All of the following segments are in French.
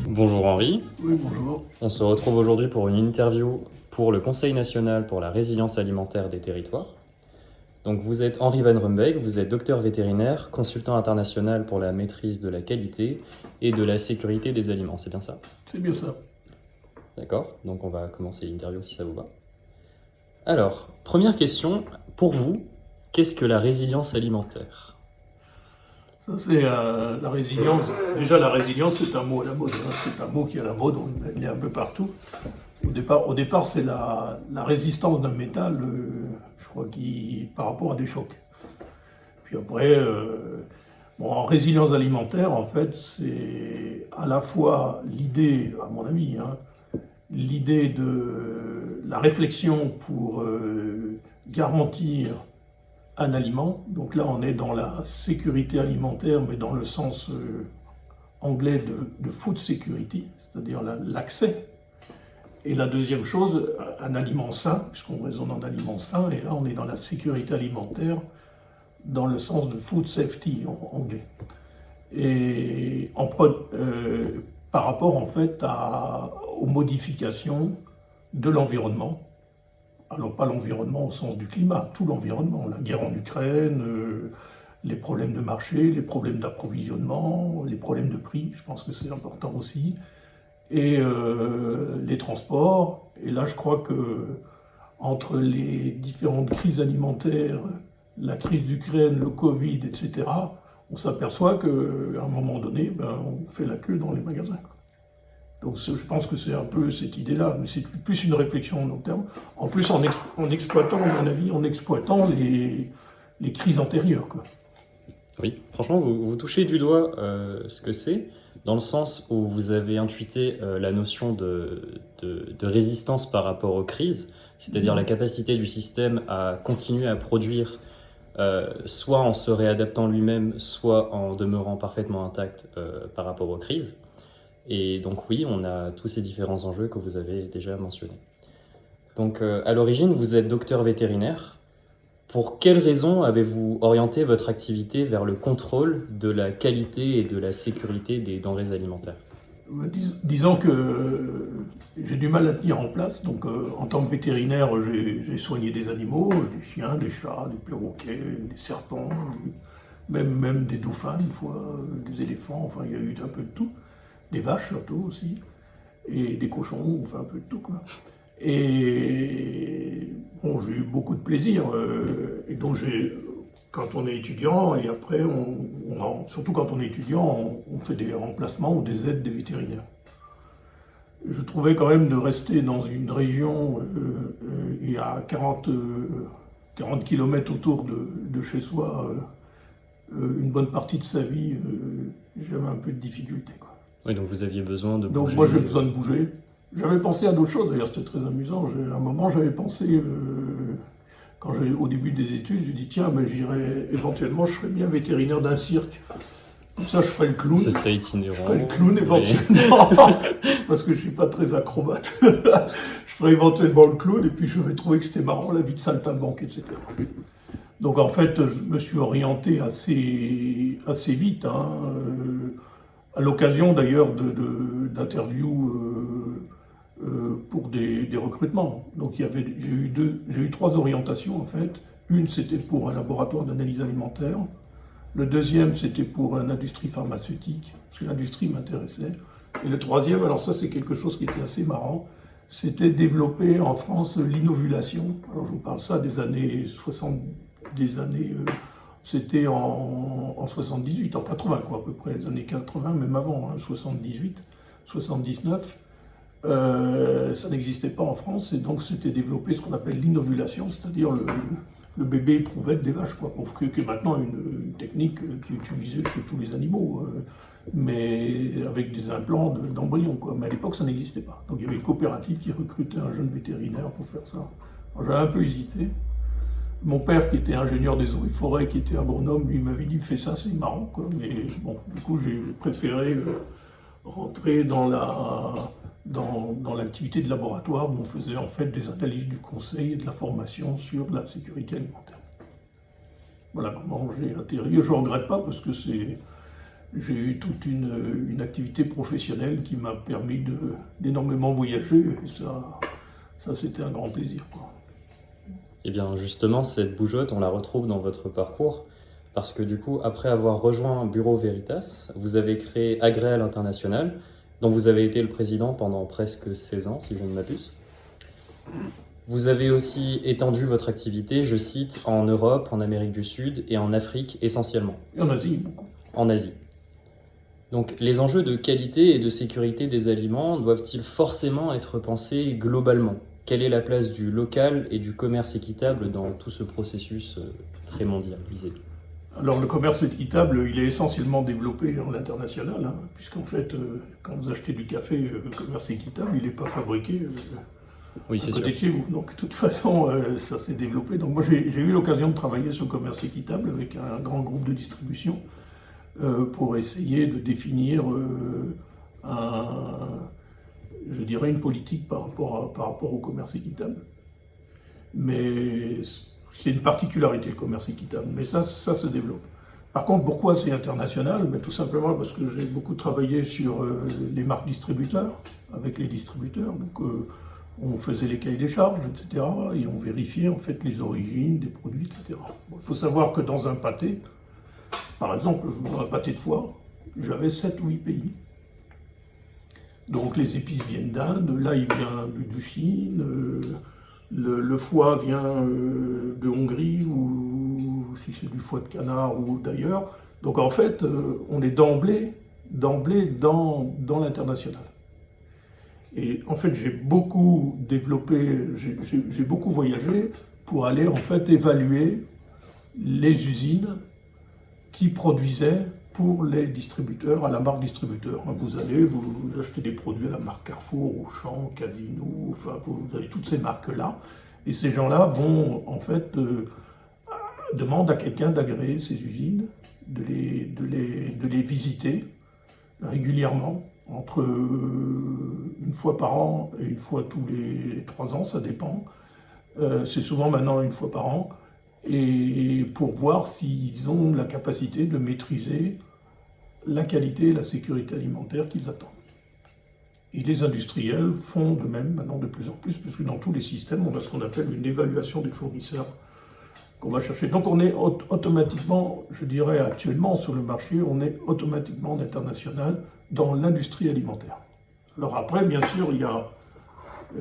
Bonjour Henri, Oui, bonjour. on se retrouve aujourd'hui pour une interview pour le Conseil national pour la résilience alimentaire des territoires. Donc vous êtes Henri Van Rumbeek, vous êtes docteur vétérinaire, consultant international pour la maîtrise de la qualité et de la sécurité des aliments, c'est bien ça? C'est bien ça. D'accord, donc on va commencer l'interview si ça vous va. Alors, première question, pour vous, qu'est-ce que la résilience alimentaire? Ça, c'est la résilience. Déjà, la résilience, c'est un mot à la mode, hein. C'est un mot qui est à la mode, il est un peu partout. Au départ c'est la résistance d'un métal, je crois, par rapport à des chocs. Puis après, en résilience alimentaire, en fait, c'est à la fois l'idée, à mon avis, hein, l'idée de la réflexion pour garantir un aliment. Donc là, on est dans la sécurité alimentaire, mais dans le sens anglais de food security, c'est-à-dire l'accès. Et la deuxième chose, un aliment sain, puisqu'on raisonne en aliment sain, et là, on est dans la sécurité alimentaire, dans le sens de food safety en anglais. Et par rapport, en fait, aux modifications de l'environnement. Alors pas l'environnement au sens du climat, tout l'environnement, la guerre en Ukraine, les problèmes de marché, les problèmes d'approvisionnement, les problèmes de prix, je pense que c'est important aussi, et les transports. Et là, je crois que entre les différentes crises alimentaires, la crise d'Ukraine, le Covid, etc., on s'aperçoit qu'à un moment donné, on fait la queue dans les magasins. Donc je pense que c'est un peu cette idée-là, mais c'est plus une réflexion en long terme. En plus, en exploitant, à mon avis, en exploitant les crises antérieures, quoi. Oui, franchement, vous touchez du doigt ce que c'est, dans le sens où vous avez intuité la notion de résistance par rapport aux crises, c'est-à-dire la capacité du système à continuer à produire soit en se réadaptant lui-même, soit en demeurant parfaitement intact par rapport aux crises. Et donc oui, on a tous ces différents enjeux que vous avez déjà mentionnés. Donc à l'origine, vous êtes docteur vétérinaire. Pour quelles raisons avez-vous orienté votre activité vers le contrôle de la qualité et de la sécurité des denrées alimentaires? Disons que j'ai du mal à tenir en place. Donc, en tant que vétérinaire, j'ai soigné des animaux, des chiens, des chats, des perroquets, des serpents, même des dauphins une fois, des éléphants, enfin, il y a eu un peu de tout. Des vaches surtout aussi, et des cochons, enfin un peu de tout, quoi. Et bon, j'ai eu beaucoup de plaisir. Et donc, quand on est étudiant, et après, surtout quand on est étudiant, on fait des remplacements ou des aides des vétérinaires. Je trouvais quand même de rester dans une région et à 40 km autour de chez soi, une bonne partie de sa vie, j'avais un peu de difficulté, quoi. Oui, donc vous aviez besoin de Donc bouger. moi j'ai besoin de bouger. J'avais pensé à d'autres choses, d'ailleurs c'était très amusant. À un moment j'avais pensé, au début des études, j'ai dit tiens, mais éventuellement je serais bien vétérinaire d'un cirque. Comme ça je ferais le clown. Ce serait Je itinérant. ferais le clown éventuellement, parce que je suis pas très acrobate. Je ferais éventuellement le clown et puis je vais trouver que c'était marrant la vie de saltimbanque, etc. Donc en fait je me suis orienté assez vite, hein, à l'occasion d'ailleurs d'interviews pour des recrutements. Donc j'ai eu trois orientations en fait. Une c'était pour un laboratoire d'analyse alimentaire. Le deuxième c'était pour une industrie pharmaceutique, parce que l'industrie m'intéressait. Et le troisième, alors ça c'est quelque chose qui était assez marrant, c'était développer en France l'inovulation. Alors je vous parle ça des années 60, c'était en 78, en 80 quoi, à peu près, les années 80, même avant, hein, 78, 79. Ça n'existait pas en France, et donc c'était développé ce qu'on appelle l'inovulation, c'est-à-dire le bébé éprouvette des vaches, quoi, qui est maintenant une technique qui est utilisée chez tous les animaux, mais avec des implants d'embryons, quoi. Mais à l'époque, ça n'existait pas. Donc il y avait une coopérative qui recrutait un jeune vétérinaire pour faire ça. J'avais un peu hésité. Mon père, qui était ingénieur des eaux et forêts, qui était agronome, lui m'avait dit fais ça, c'est marrant, quoi. Mais bon, du coup, j'ai préféré rentrer dans l'activité de laboratoire où on faisait en fait des analyses du conseil et de la formation sur la sécurité alimentaire. Voilà comment j'ai atterri. Je ne regrette pas parce que j'ai eu toute une activité professionnelle qui m'a permis d'énormément voyager, et ça c'était un grand plaisir, quoi. Et bien justement, cette bougeotte, on la retrouve dans votre parcours, parce que du coup, après avoir rejoint Bureau Veritas, vous avez créé Agréal International, dont vous avez été le président pendant presque 16 ans, si je ne m'abuse. Vous avez aussi étendu votre activité, je cite, en Europe, en Amérique du Sud et en Afrique essentiellement. Et en Asie, beaucoup. En Asie. Donc les enjeux de qualité et de sécurité des aliments doivent-ils forcément être pensés globalement? Quelle est la place du local et du commerce équitable dans tout ce processus très mondialisé? Alors le commerce équitable, il est essentiellement développé en international, hein, puisqu'en fait, quand vous achetez du café, le commerce équitable, il n'est pas fabriqué Oui, à c'est côté sûr. de chez vous. Donc de toute façon, ça s'est développé. Donc moi j'ai eu l'occasion de travailler sur le commerce équitable avec un grand groupe de distribution pour essayer de définir je dirais une politique par rapport au commerce équitable. Mais c'est une particularité le commerce équitable, mais ça se développe. Par contre, pourquoi c'est international? Tout simplement parce que j'ai beaucoup travaillé sur les marques distributeurs, avec les distributeurs. Donc on faisait les cahiers des charges, etc. Et on vérifiait en fait les origines des produits, etc. Bon, il faut savoir que dans un pâté, par exemple, dans un pâté de foie, j'avais 7 ou 8 pays. Donc les épices viennent d'Inde, l'ail vient du Chine, le foie vient de Hongrie, ou si c'est du foie de canard ou d'ailleurs. Donc en fait, on est d'emblée dans l'international. Et en fait, j'ai beaucoup développé, j'ai beaucoup voyagé pour aller en fait évaluer les usines qui produisaient pour les distributeurs, à la marque distributeur. Vous allez, vous achetez des produits à la marque Carrefour, Auchan, Casino, enfin vous avez toutes ces marques-là, et ces gens-là vont en fait demandent à quelqu'un d'agréer ces usines, de les visiter régulièrement, entre une fois par an et une fois tous les 3 ans, ça dépend. C'est souvent maintenant une fois par an, et pour voir s'ils ont la capacité de maîtriser la qualité et la sécurité alimentaire qu'ils attendent. Et les industriels font de même maintenant de plus en plus, puisque dans tous les systèmes, on a ce qu'on appelle une évaluation des fournisseurs qu'on va chercher. Donc on est automatiquement, je dirais actuellement sur le marché, on est automatiquement en international dans l'industrie alimentaire. Alors après, bien sûr, il y a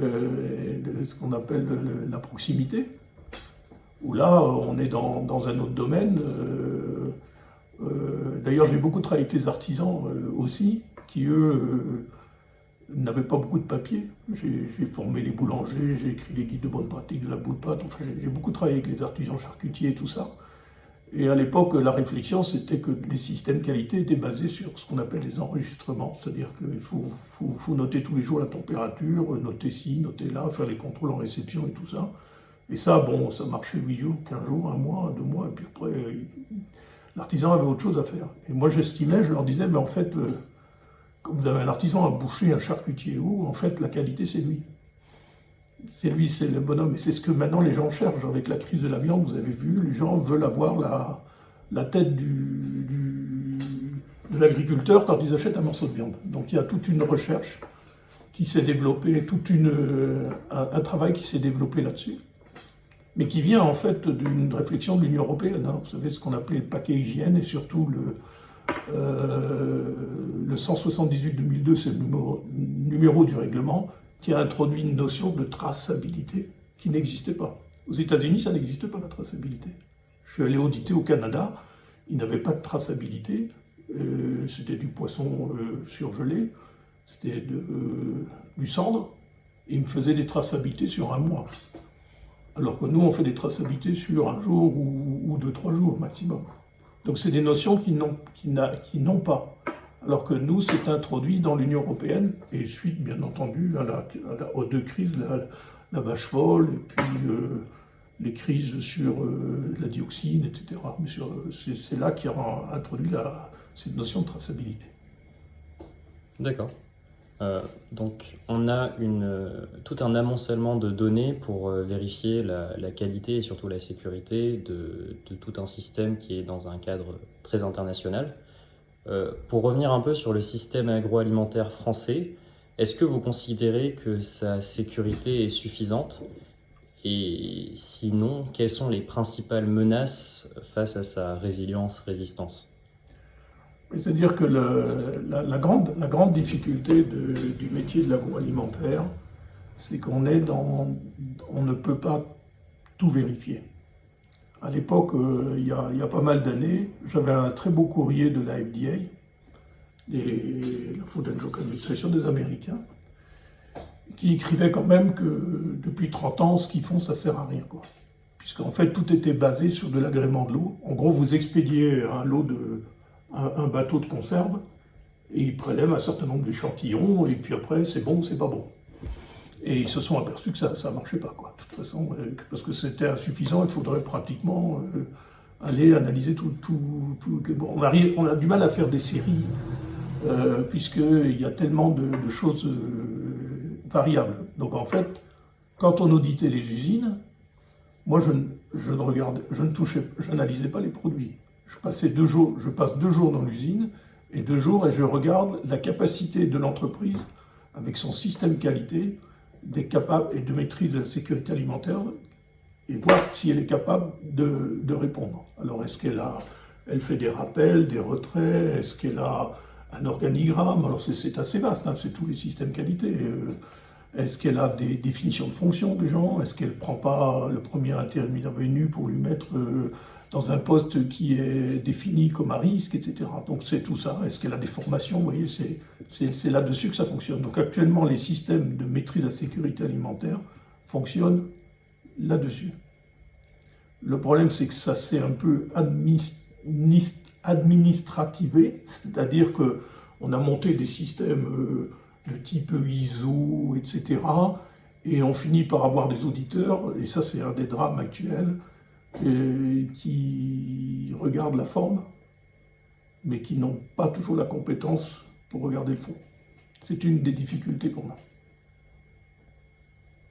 ce qu'on appelle la proximité, où là, on est dans un autre domaine. D'ailleurs, j'ai beaucoup travaillé avec les artisans aussi, qui eux n'avaient pas beaucoup de papier. J'ai formé les boulangers, j'ai écrit les guides de bonne pratique de la boule pâte. Enfin, j'ai beaucoup travaillé avec les artisans charcutiers et tout ça. Et à l'époque, la réflexion, c'était que les systèmes qualité étaient basés sur ce qu'on appelle les enregistrements. C'est-à-dire qu'il faut noter tous les jours la température, noter ci, noter là, faire les contrôles en réception et tout ça. Et ça, bon, ça marchait 8 jours, 15 jours, 1 mois, 2 mois, et puis après, l'artisan avait autre chose à faire. Et moi, j'estimais, je leur disais, mais en fait, quand vous avez un artisan, un boucher, un charcutier, ou en fait, la qualité, c'est lui. C'est lui, c'est le bonhomme. Et c'est ce que maintenant les gens cherchent. Avec la crise de la viande, vous avez vu, les gens veulent avoir la tête de l'agriculteur quand ils achètent un morceau de viande. Donc il y a toute une recherche qui s'est développée, un travail qui s'est développé là-dessus, mais qui vient en fait d'une réflexion de l'Union européenne. Hein. Vous savez ce qu'on appelait le paquet hygiène, et surtout le 178-2002, c'est le numéro du règlement, qui a introduit une notion de traçabilité qui n'existait pas. Aux États-Unis, ça n'existe pas, la traçabilité. Je suis allé auditer au Canada, ils n'avaient pas de traçabilité, c'était du poisson surgelé, c'était du cendre, et ils me faisaient des traçabilités sur 1 mois. Alors que nous, on fait des traçabilités sur 1 jour ou 2-3 jours maximum. Donc c'est des notions qui n'ont pas. Alors que nous, c'est introduit dans l'Union européenne, et suite, bien entendu, aux 2 crises, la vache folle, et puis les crises sur la dioxine, etc. Mais c'est là qu'il a introduit cette notion de traçabilité. D'accord. Donc on a tout un amoncellement de données pour vérifier la qualité et surtout la sécurité de tout un système qui est dans un cadre très international. Pour revenir un peu sur le système agroalimentaire français, est-ce que vous considérez que sa sécurité est suffisante? Et sinon, quelles sont les principales menaces face à sa résilience-résistance? C'est-à-dire que la grande difficulté du métier de l'agroalimentaire, c'est on ne peut pas tout vérifier. À l'époque, il y a pas mal d'années, j'avais un très beau courrier de la FDA, la Food and Drug Administration des Américains, qui écrivait quand même que depuis 30 ans, ce qu'ils font, ça sert à rien, quoi. Puisqu'en fait, tout était basé sur de l'agrément de l'eau. En gros, vous expédiez un bateau de conserve, et ils prélèvent un certain nombre d'échantillons, et puis après, c'est bon ou c'est pas bon. Et ils se sont aperçus que ça ne marchait pas, quoi. De toute façon, parce que c'était insuffisant, il faudrait pratiquement aller analyser toutes les... Bon, on a du mal à faire des séries, puisqu'il y a tellement de choses variables. Donc en fait, quand on auditait les usines, moi je n'analysais pas les produits. Je passe 2 jours dans l'usine, et 2 jours, et je regarde la capacité de l'entreprise, avec son système qualité, et de maîtrise de la sécurité alimentaire, et voir si elle est capable de répondre. Alors est-ce elle fait des rappels, des retraits, est-ce qu'elle a un organigramme? Alors c'est assez vaste, hein, c'est tous les systèmes qualité. Est-ce qu'elle a des définitions de fonction des gens? Est-ce qu'elle ne prend pas le premier intérimaire venu pour lui mettre dans un poste qui est défini comme à risque, etc. Donc c'est tout ça. Est-ce qu'elle a des formations? Vous voyez, c'est là-dessus que ça fonctionne. Donc actuellement, les systèmes de maîtrise de la sécurité alimentaire fonctionnent là-dessus. Le problème, c'est que ça s'est un peu administrativé, c'est-à-dire qu'on a monté des systèmes de type ISO, etc. Et on finit par avoir des auditeurs, et ça c'est un des drames actuels, qui regardent la forme, mais qui n'ont pas toujours la compétence pour regarder le fond. C'est une des difficultés qu'on a.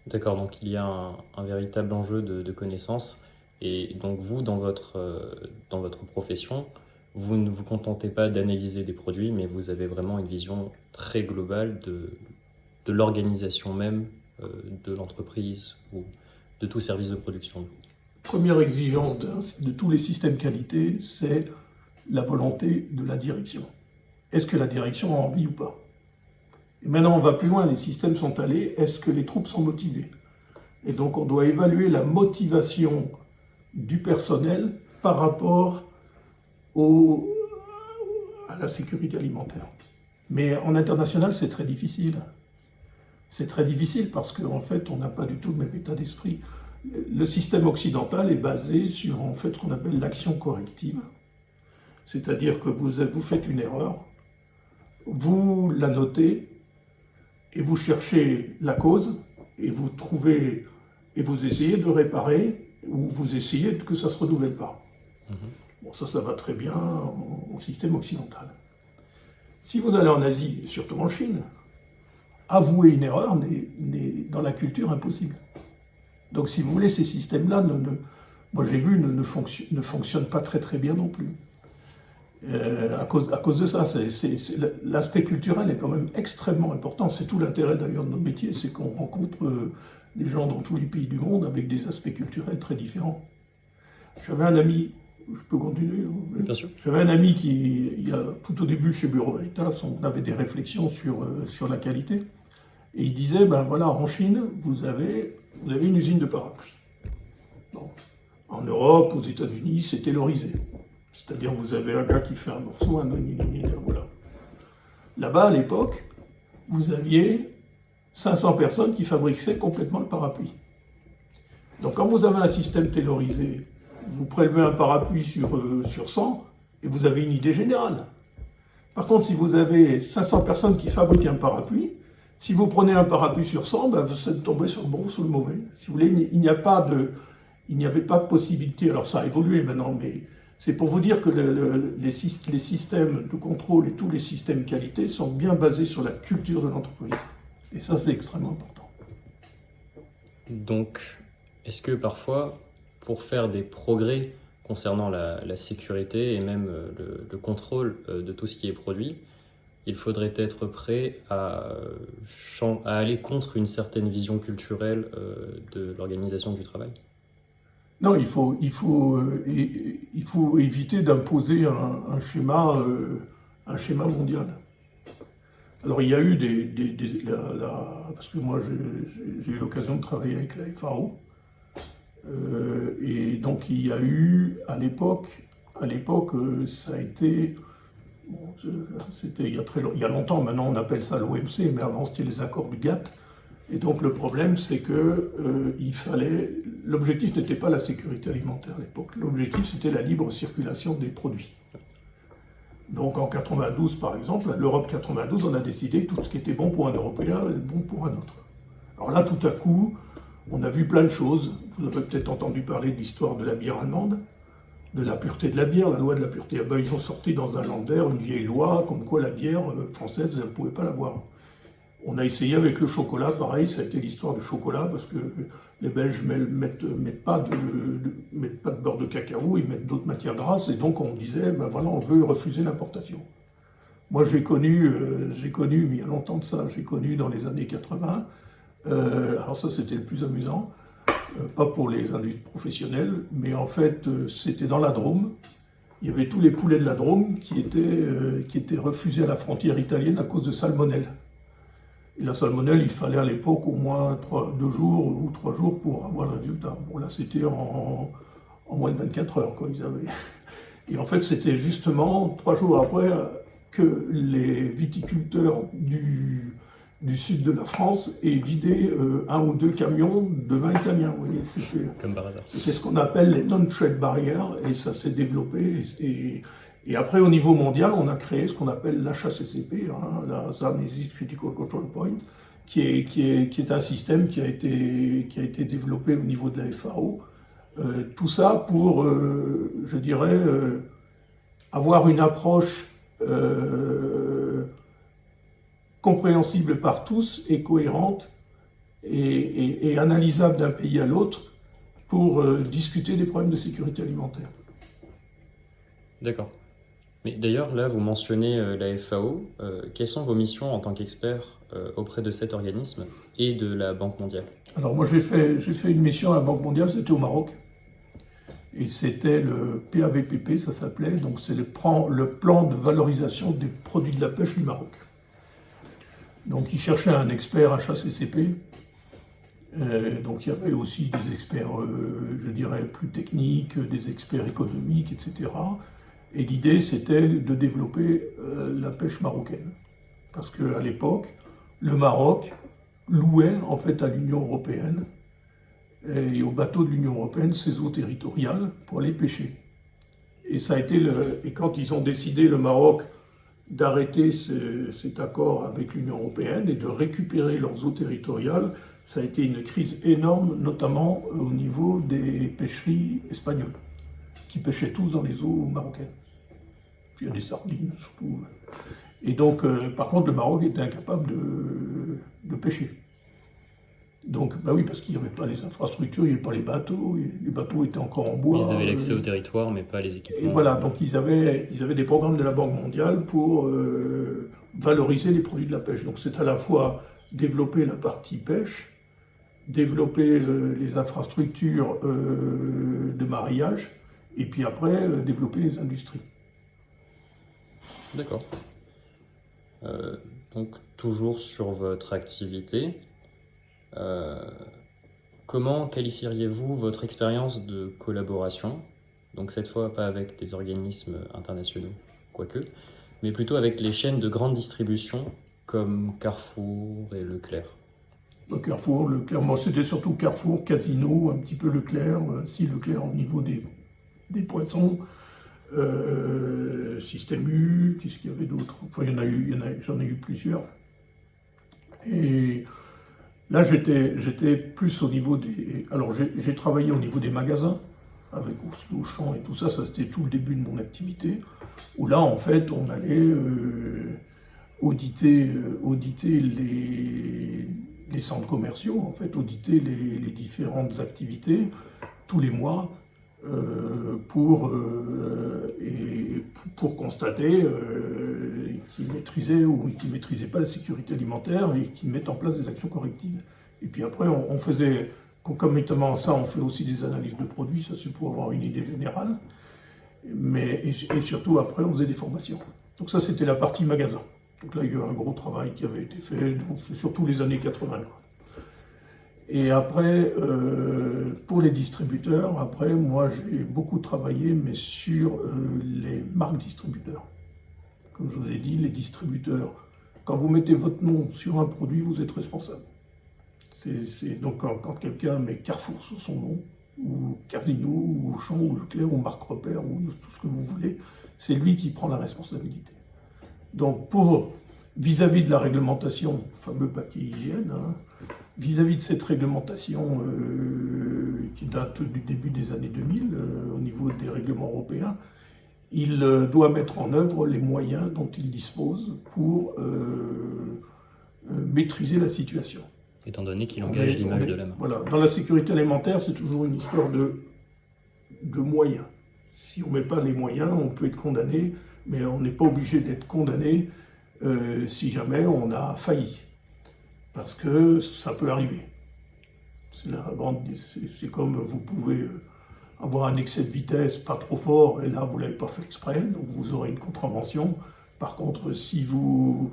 D'accord, donc il y a un véritable enjeu de connaissance. Et donc vous, dans votre profession, vous ne vous contentez pas d'analyser des produits, mais vous avez vraiment une vision très globale de l'organisation même de l'entreprise ou de tout service de production. Première exigence de tous les systèmes qualité, c'est la volonté de la direction. Est-ce que la direction a envie ou pas? Et maintenant, on va plus loin, les systèmes sont allés, est-ce que les troupes sont motivées? Et donc, on doit évaluer la motivation du personnel par rapport à la sécurité alimentaire. Mais en international, c'est très difficile. C'est très difficile parce qu'en fait, on n'a pas du tout le même état d'esprit. Le système occidental est basé sur en fait, ce qu'on appelle l'action corrective. C'est-à-dire que vous faites une erreur, vous la notez, et vous cherchez la cause, et vous trouvez, et vous essayez de réparer, ou vous essayez que ça ne se renouvelle pas. Bon, ça va très bien au système occidental. Si vous allez en Asie, et surtout en Chine, avouer une erreur n'est dans la culture impossible. Donc si vous voulez, ces systèmes-là, moi j'ai vu, ne fonctionnent pas très très bien non plus. À cause de ça, l'aspect culturel est quand même extrêmement important. C'est tout l'intérêt d'ailleurs de notre métier, c'est qu'on rencontre des gens dans tous les pays du monde avec des aspects culturels très différents. J'avais un ami, je peux continuer? Bien sûr. J'avais un ami tout au début chez Bureau Veritas, on avait des réflexions sur la qualité. Et il disait, ben voilà, en Chine, vous avez une usine de parapluies. Bon. En Europe, aux États-Unis, c'est taylorisé. C'est-à-dire, vous avez un gars qui fait un morceau, voilà. Là-bas, à l'époque, vous aviez 500 personnes qui fabriquaient complètement le parapluie. Donc, quand vous avez un système taylorisé, vous prélevez un parapluie sur 100 et vous avez une idée générale. Par contre, si vous avez 500 personnes qui fabriquent un parapluie, si vous prenez un parapluie sur 100, ben vous êtes tombé sur le bon ou sur le mauvais. Si vous voulez, il n'y avait pas de possibilité. Alors ça a évolué maintenant, mais c'est pour vous dire que les systèmes de contrôle et tous les systèmes qualité sont bien basés sur la culture de l'entreprise. Et ça, c'est extrêmement important. Donc, est-ce que parfois, pour faire des progrès concernant la sécurité et même le contrôle de tout ce qui est produit, il faudrait être prêt à aller contre une certaine vision culturelle de l'organisation du travail. Non, il faut éviter d'imposer un schéma mondial. Alors il y a eu parce que moi j'ai eu l'occasion de travailler avec la FAO, et donc il y a eu à l'époque, ça a été, bon, c'était il y a longtemps, maintenant on appelle ça l'OMC, mais avant c'était les accords du GATT. Et donc le problème, c'est que l'objectif n'était pas la sécurité alimentaire à l'époque. L'objectif, c'était la libre circulation des produits. Donc en 92, par exemple, l'Europe 92, on a décidé que tout ce qui était bon pour un Européen est bon pour un autre. Alors là, tout à coup, on a vu plein de choses. Vous avez peut-être entendu parler de l'histoire de la bière allemande, de la pureté de la bière, la loi de la pureté. Ah ben, ils ont sorti dans un Länder une vieille loi comme quoi la bière française, elle ne pouvait pas la boire. On a essayé avec le chocolat, pareil, ça a été l'histoire du chocolat, parce que les Belges mettent pas de beurre de cacao, ils mettent d'autres matières grasses, et donc on disait, ben voilà, on veut refuser l'importation. Moi j'ai connu, mais il y a longtemps de ça, j'ai connu dans les années 80, alors ça c'était le plus amusant, pas pour les industries professionnelles, mais en fait c'était dans la Drôme. Il y avait tous les poulets de la Drôme qui étaient refusés à la frontière italienne à cause de salmonelle. Et la salmonelle, il fallait à l'époque au moins 2 jours ou 3 jours pour avoir le résultat. Bon, là, c'était en moins de 24 heures, quoi, ils avaient. Et en fait, c'était justement 3 jours après que les viticulteurs du sud de la France aient vidé 1 ou 2 camions de vin italien. Vous voyez, comme par hasard. C'est ce qu'on appelle les non-trade barriers, et ça s'est développé. Et après, au niveau mondial, on a créé ce qu'on appelle l'HACCP, la Zone Critical Control Point, qui est un système qui a été développé au niveau de la FAO. Tout ça pour, je dirais, avoir une approche compréhensible par tous et cohérente et analysable d'un pays à l'autre pour discuter des problèmes de sécurité alimentaire. D'accord. Mais d'ailleurs, là, vous mentionnez la FAO. Quelles sont vos missions en tant qu'expert auprès de cet organisme et de la Banque mondiale? Alors moi, j'ai fait une mission à la Banque mondiale, c'était au Maroc. Et c'était le PAVPP, ça s'appelait. Donc c'est le plan de valorisation des produits de la pêche du Maroc. Donc ils cherchaient un expert HACCP. Donc il y avait aussi des experts, je dirais, plus techniques, des experts économiques, etc. Et l'idée, c'était de développer la pêche marocaine. Parce qu'à l'époque, le Maroc louait en fait à l'Union européenne et aux bateaux de l'Union européenne ses eaux territoriales pour aller pêcher. Et ça a été et quand ils ont décidé, le Maroc, d'arrêter cet accord avec l'Union européenne et de récupérer leurs eaux territoriales, ça a été une crise énorme, notamment au niveau des pêcheries espagnoles, qui pêchaient tous dans les eaux marocaines. Puis il y a des sardines surtout. Et donc, par contre, le Maroc était incapable de pêcher. Donc, bah oui, parce qu'il n'y avait pas les infrastructures, il n'y avait pas les bateaux étaient encore en bois. Ils avaient l'accès au territoire, mais pas les équipements. Et voilà, donc ils avaient des programmes de la Banque mondiale pour valoriser les produits de la pêche. Donc c'est à la fois développer la partie pêche, développer les infrastructures de marillage, et puis après développer les industries. D'accord. Donc toujours sur votre activité, comment qualifieriez-vous votre expérience de collaboration? Donc cette fois pas avec des organismes internationaux, quoique, mais plutôt avec les chaînes de grande distribution comme Carrefour et Leclerc. Carrefour, Leclerc, moi c'était surtout Carrefour, Casino, un petit peu Leclerc, si Leclerc au niveau des poissons, Système U, qu'est-ce qu'il y avait d'autre? Enfin, j'en ai eu plusieurs. Et là j'étais plus au niveau des... Alors j'ai travaillé au niveau des magasins, avec Auchan et tout ça, ça c'était tout le début de mon activité, où là en fait on allait auditer les centres commerciaux, en fait, auditer les différentes activités tous les mois, pour constater qu'ils maîtrisaient ou qu'ils ne maîtrisaient pas la sécurité alimentaire et qu'ils mettent en place des actions correctives. Et puis après, on faisait, concomitamment à ça, on fait aussi des analyses de produits, ça c'est pour avoir une idée générale. Et surtout, après, on faisait des formations. Donc ça, c'était la partie magasin. Donc là, il y a eu un gros travail qui avait été fait, surtout les années 80. Quoi. Et après, pour les distributeurs, après, moi, j'ai beaucoup travaillé, mais sur les marques distributeurs. Comme je vous ai dit, les distributeurs, quand vous mettez votre nom sur un produit, vous êtes responsable. Donc quand quelqu'un met Carrefour sur son nom, ou Casino, ou Auchan, ou Leclerc, ou Marque Repère, ou tout ce que vous voulez, c'est lui qui prend la responsabilité. Donc vis-à-vis de la réglementation, fameux paquet hygiène, hein, vis-à-vis de cette réglementation qui date du début des années 2000, au niveau des règlements européens, il doit mettre en œuvre les moyens dont il dispose pour maîtriser la situation. Étant donné qu'il engage l'image de la marque. Voilà. Dans la sécurité alimentaire, c'est toujours une histoire de moyens. Si on ne met pas les moyens, on peut être condamné, mais on n'est pas obligé d'être condamné si jamais on a failli. Parce que ça peut arriver. C'est comme vous pouvez avoir un excès de vitesse pas trop fort, et là vous ne l'avez pas fait exprès, donc vous aurez une contravention. Par contre, si vous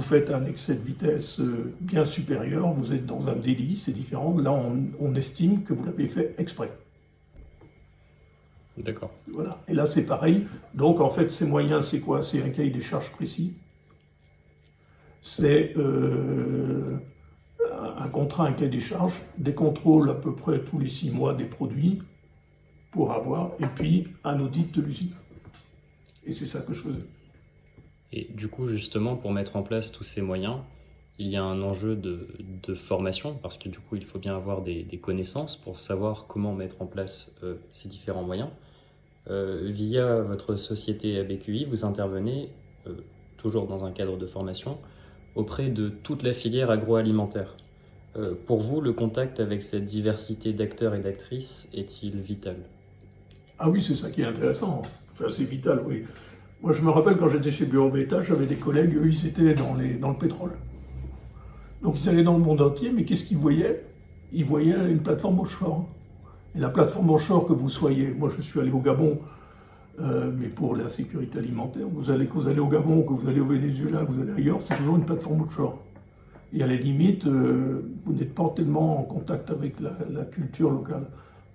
faites un excès de vitesse bien supérieur, vous êtes dans un délit, c'est différent. Là, on estime que vous l'avez fait exprès. D'accord. Voilà. Et là, c'est pareil. Donc, en fait, ces moyens, c'est quoi? C'est un cahier des charges précis. C'est un contrat, un cahier des charges, des contrôles à peu près tous les 6 mois des produits pour avoir, et puis un audit de l'usine. Et c'est ça que je faisais. Et du coup, justement, pour mettre en place tous ces moyens, il y a un enjeu de formation, parce que du coup, il faut bien avoir des connaissances pour savoir comment mettre en place ces différents moyens. Via votre société ABQI, vous intervenez, toujours dans un cadre de formation, auprès de toute la filière agroalimentaire. Pour vous, le contact avec cette diversité d'acteurs et d'actrices est-il vital? Ah oui, c'est ça qui est intéressant. Enfin, c'est vital, oui. Moi, je me rappelle quand j'étais chez Bureau Beta, j'avais des collègues, eux, ils étaient dans le pétrole. Donc, ils allaient dans le monde entier, mais qu'est-ce qu'ils voyaient? Ils voyaient une plateforme offshore. Et la plateforme offshore que vous soyez, moi, je suis allé au Gabon, mais pour la sécurité alimentaire, que vous allez au Gabon, que vous allez au Venezuela, que vous allez ailleurs, c'est toujours une plateforme offshore. Et à la limite, vous n'êtes pas tellement en contact avec la culture locale.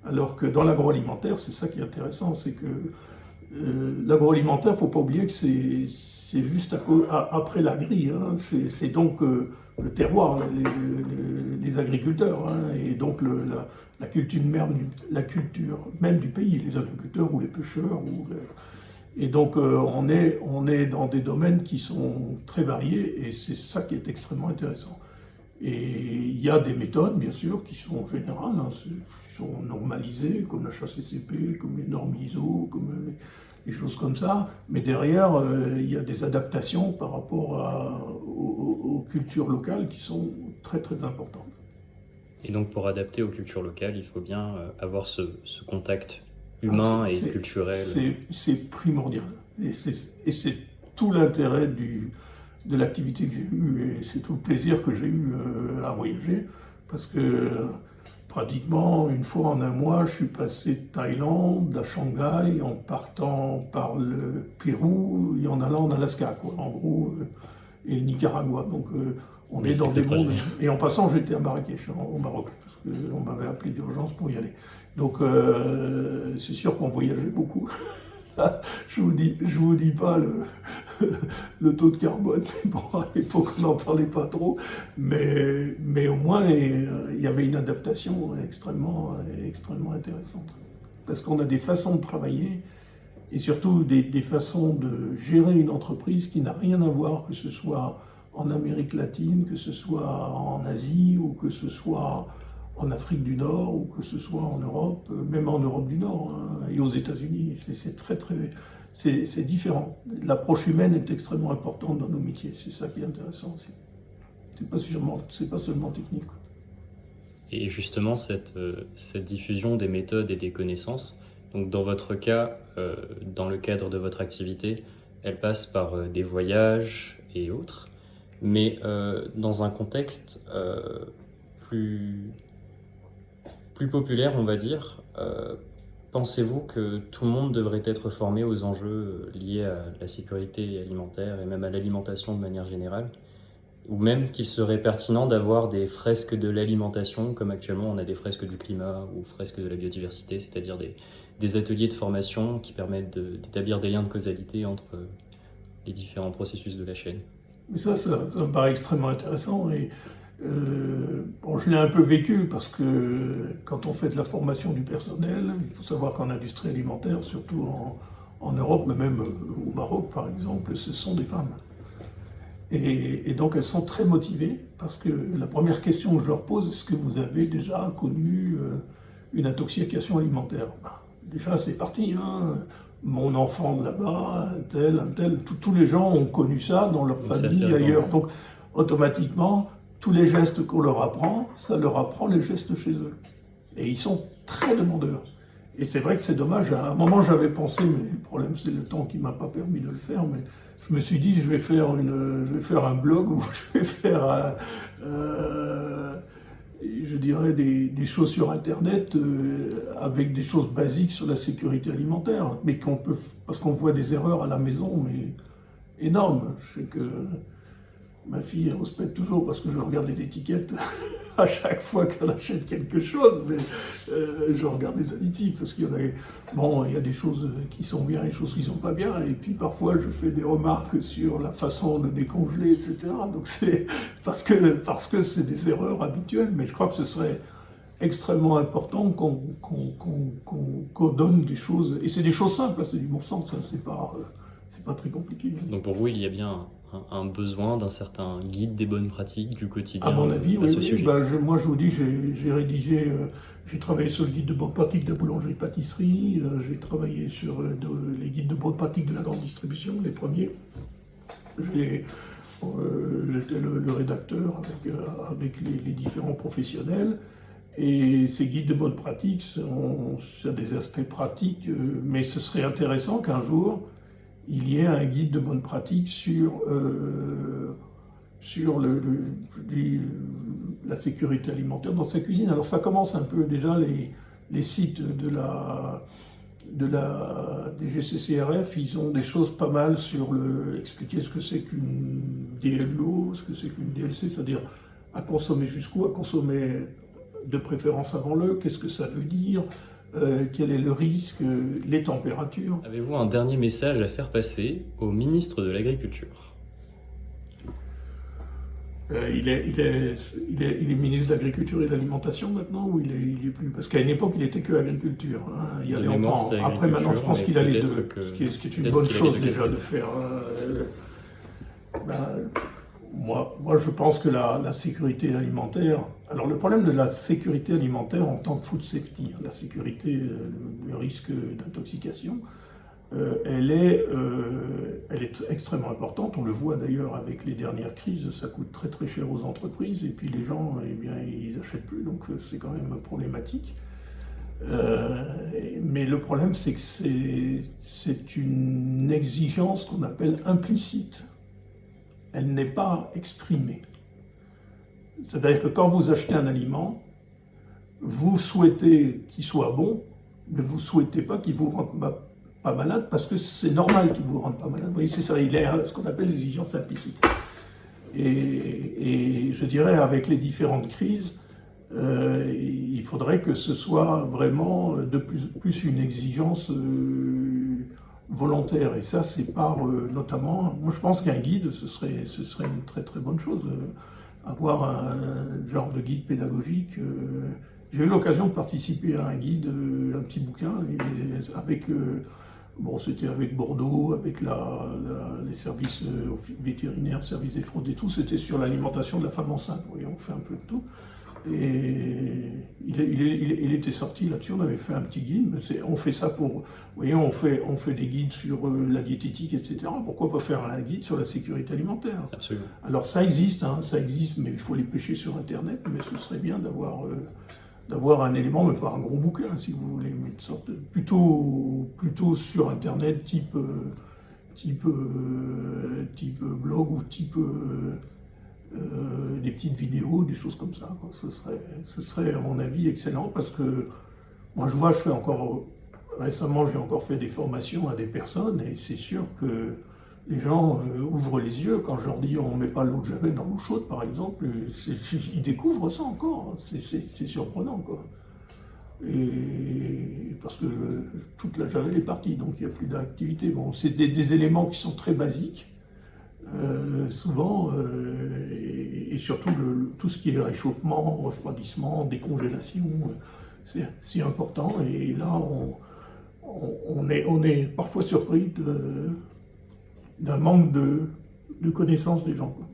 Alors que dans l'agroalimentaire, c'est ça qui est intéressant, c'est que l'agroalimentaire, il ne faut pas oublier que c'est juste après la grille. Hein. C'est donc le terroir, les agriculteurs, hein, et donc la culture même du pays, les agriculteurs ou les pêcheurs. Et donc on est dans des domaines qui sont très variés, et c'est ça qui est extrêmement intéressant. Et il y a des méthodes, bien sûr, qui sont générales, hein, qui sont normalisées, comme la HACCP, comme les normes ISO, comme les choses comme ça. Mais derrière, il y a des adaptations par rapport aux cultures locales qui sont très très importantes. Et donc pour adapter aux cultures locales, il faut bien avoir ce contact humain et culturel. C'est primordial. Et c'est tout l'intérêt de l'activité que j'ai eue, et c'est tout le plaisir que j'ai eu à voyager, parce que pratiquement une fois en un mois, je suis passé de Thaïlande à Shanghai en partant par le Pérou et en allant en Alaska, quoi, en gros, et le Nicaragua. Donc on est dans des mondes. Et en passant, j'étais à Marrakech, au Maroc, parce qu'on m'avait appelé d'urgence pour y aller. Donc c'est sûr qu'on voyageait beaucoup. Je vous dis pas le taux de carbone. Bon, à l'époque, on n'en parlait pas trop, mais au moins, il y avait une adaptation extrêmement intéressante. Parce qu'on a des façons de travailler, et surtout des façons de gérer une entreprise qui n'a rien à voir, que ce soit en Amérique latine, que ce soit en Asie, ou que ce soit en Afrique du Nord, ou que ce soit en Europe, même en Europe du Nord, hein, et aux États-Unis. C'est différent. L'approche humaine est extrêmement importante dans nos métiers. C'est ça qui est intéressant aussi. C'est pas seulement technique. Et justement, cette diffusion des méthodes et des connaissances, donc dans votre cas, dans le cadre de votre activité, elle passe par des voyages et autres, mais dans un contexte plus, plus populaire, on va dire, pensez-vous que tout le monde devrait être formé aux enjeux liés à la sécurité alimentaire et même à l'alimentation de manière générale? Ou même qu'il serait pertinent d'avoir des fresques de l'alimentation, comme actuellement on a des fresques du climat ou fresques de la biodiversité, c'est-à-dire des ateliers de formation qui permettent d'établir des liens de causalité entre les différents processus de la chaîne. Mais ça me paraît extrêmement intéressant. Et bon, je l'ai un peu vécu parce que quand on fait de la formation du personnel, il faut savoir qu'en industrie alimentaire, surtout en Europe, mais même au Maroc par exemple, ce sont des femmes. Et donc elles sont très motivées parce que la première question que je leur pose, est-ce que vous avez déjà connu une intoxication alimentaire? Déjà c'est parti, hein. Mon enfant de là-bas, un tel, tous les gens ont connu ça dans leur Donc, famille, ailleurs. Donc automatiquement, tous les gestes qu'on leur apprend, ça leur apprend les gestes chez eux. Et ils sont très demandeurs. Et c'est vrai que c'est dommage, à un moment j'avais pensé, mais le problème c'est le temps qui ne m'a pas permis de le faire, mais je me suis dit je vais faire un blog où je vais faire je dirais des choses sur internet avec des choses basiques sur la sécurité alimentaire, mais parce qu'on voit des erreurs à la maison, mais énormes. Je sais que ma fille elle respecte toujours parce que je regarde les étiquettes à chaque fois qu'elle achète quelque chose, mais je regarde les additifs parce qu'il y en a, bon, il y a des choses qui sont bien et des choses qui ne sont pas bien, et puis parfois je fais des remarques sur la façon de décongeler, etc. Donc c'est parce que c'est des erreurs habituelles, mais je crois que ce serait extrêmement important qu'on donne des choses, et c'est des choses simples, c'est du bon sens, hein, c'est pas très compliqué. Donc pour vous, il y a bien un besoin d'un certain guide des bonnes pratiques du quotidien. À mon avis, à oui. ce sujet. Moi, je vous dis, j'ai rédigé, j'ai travaillé sur le guide de bonne pratique de la boulangerie-pâtisserie, j'ai travaillé sur les guides de bonne pratique de la grande distribution, les premiers. J'étais le rédacteur avec les différents professionnels. Et ces guides de bonne pratique, ça a des aspects pratiques, mais ce serait intéressant qu'un jour, il y ait un guide de bonne pratique sur la sécurité alimentaire dans sa cuisine. Alors ça commence un peu déjà, les sites des GCCRF, ils ont des choses pas mal sur expliquer ce que c'est qu'une DLO, ce que c'est qu'une DLC, c'est-à-dire à consommer jusqu'où, à consommer de préférence avant l'heure, qu'est-ce que ça veut dire, quel est le risque, les températures. Avez-vous un dernier message à faire passer au ministre de l'Agriculture? Il est ministre de l'Agriculture et de l'Alimentation maintenant, ou il est plus? Parce qu'à une époque, il était que agriculture, hein, il y a longtemps. Après, maintenant, je pense qu'il a les deux, ce qui est une bonne chose déjà de faire. Moi, je pense que la sécurité alimentaire... Alors, le problème de la sécurité alimentaire en tant que food safety, la sécurité, le risque d'intoxication, elle est extrêmement importante. On le voit d'ailleurs avec les dernières crises, ça coûte très très cher aux entreprises, et puis les gens, eh bien, ils n'achètent plus, donc c'est quand même problématique. Mais le problème, c'est que c'est une exigence qu'on appelle implicite. Elle n'est pas exprimée. C'est-à-dire que quand vous achetez un aliment, vous souhaitez qu'il soit bon, mais vous ne souhaitez pas qu'il vous rende pas malade, parce que c'est normal qu'il vous rende pas malade. Vous voyez, c'est ça, il est ce qu'on appelle l'exigence implicite. Et je dirais, avec les différentes crises, il faudrait que ce soit vraiment de plus une exigence volontaire. Et ça, c'est par notamment... Moi, je pense qu'un guide, ce serait une très très bonne chose. Avoir un genre de guide pédagogique. J'ai eu l'occasion de participer à un guide, un petit bouquin, avec... Bon, c'était avec Bordeaux, avec les services vétérinaires, services des fraudes et tout. C'était sur l'alimentation de la femme enceinte. Vous voyez, on fait un peu de tout. Et il était sorti là-dessus, on avait fait un petit guide, mais on fait ça pour, vous voyez, on fait des guides sur la diététique, etc. Pourquoi pas faire un guide sur la sécurité alimentaire? Absolument. Alors ça existe, mais il faut les pêcher sur Internet, mais ce serait bien d'avoir un élément, mais pas un gros bouquin, si vous voulez, mais une sorte plutôt sur Internet, type blog ou type des petites vidéos, des choses comme ça, quoi. Ce serait, à mon avis, excellent, parce que moi, récemment, j'ai encore fait des formations à des personnes, et c'est sûr que les gens ouvrent les yeux quand je leur dis on ne met pas l'eau de javel dans l'eau chaude, par exemple. Ils découvrent ça encore. C'est surprenant, quoi. Et parce que toute la javel est partie, donc il n'y a plus d'activité. Bon, c'est des éléments qui sont très basiques, souvent, et surtout tout ce qui est réchauffement, refroidissement, décongélation, c'est si important. Et là, on est parfois surpris d'un manque de connaissances des gens, quoi,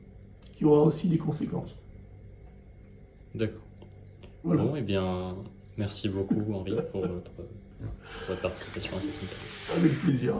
qui aura aussi des conséquences. D'accord. Voilà. Bon, eh bien, merci beaucoup, Henri, pour votre participation à cette interview. Avec plaisir.